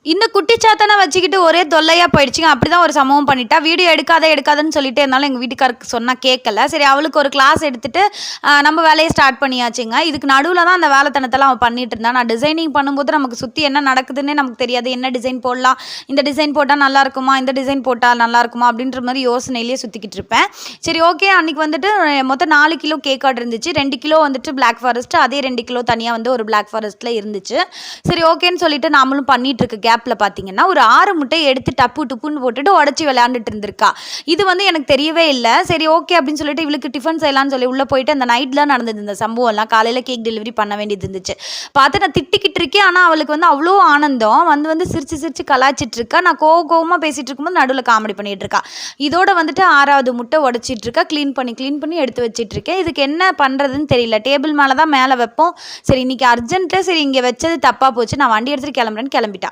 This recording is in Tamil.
இந்த குட்டிச்சாத்தானை வச்சுக்கிட்டு ஒரே தொல்லையாக போயிடுச்சுங்க. அப்படி தான் ஒரு சம்பவம் பண்ணிட்டா. வீடியோ எடுக்காதன்னு சொல்லிட்டே இருந்தாலும் எங்கள் வீட்டுக்காருக்கு சொன்னால் கேட்கல. சரி அவளுக்கு ஒரு கிளாஸ் எடுத்துகிட்டு நம்ம வேலையை ஸ்டார்ட் பண்ணியாச்சுங்க. இதுக்கு நடுவில் தான் அந்த வேலைத்தனத்தெல்லாம் அவன் பண்ணிட்டு இருந்தான். நான் டிசைனிங் பண்ணும்போது நமக்கு சுற்றி என்ன நடக்குதுன்னே நமக்கு தெரியாது. என்ன டிசைன் போடலாம், இந்த டிசைன் போட்டால் நல்லா இருக்குமா, இந்த டிசைன் போட்டால் நல்லா இருக்குமா அப்படின்ற மாதிரி யோசனையிலேயே சுற்றிக்கிட்டு இருப்பேன். சரி ஓகே, அன்றைக்கி வந்துட்டு மொத்தம் 4 கிலோ கேக் ஆர்டர் இருந்துச்சு. 2 கிலோ வந்துட்டு பிளாக் ஃபாரஸ்ட், அதே 2 கிலோ தனியாக வந்து ஒரு பிளாக் ஃபாரஸ்ட்டில் இருந்துச்சு. சரி ஓகேன்னு சொல்லிட்டு நாமளும் பண்ணிட்டு இருக்கு கேப்பில் பார்த்தீங்கன்னா ஒரு 6 முட்டையை எடுத்து டப்புன்னு போட்டுட்டு உடச்சி விளையாண்டுட்டு இருந்திருக்கா. இது வந்து எனக்கு தெரியவே இல்லை. சரி ஓகே அப்படின்னு சொல்லிட்டு இவளுக்கு டிஃபன் செய்யலாம்னு சொல்லி உள்ளே போயிட்டு அந்த நைட்லாம் நடந்தது இந்த சம்பவம்லாம். காலையில் கேக் டெலிவரி பண்ண வேண்டியது இருந்துச்சு. பார்த்து நான் திட்டிக்கிட்டு இருக்கேன். ஆனால் அவளுக்கு வந்து அவ்வளோ ஆனந்தம் வந்து சிரிச்சு கலாச்சிட்டு இருக்கா. நான் கோவமாக பேசிகிட்டு இருக்கும்போது நடுவில் காமெடி பண்ணிகிட்டு இருக்கா. இதோட வந்துட்டு 6வது முட்டை உடச்சிட்டு இருக்கா. க்ளீன் பண்ணி எடுத்து வச்சிட்டு இருக்கேன். இதுக்கு என்ன பண்ணுறதுன்னு தெரியல. டேபிள் மேலே தான் மேலே வைப்போம். சரி இன்னைக்கு அர்ஜென்ட்டில் சரி இங்கே வச்சது தப்பாக போச்சு, நான் வண்டி எடுத்துகிட்டு கிளம்புறேன்னு கிளம்பிட்டா.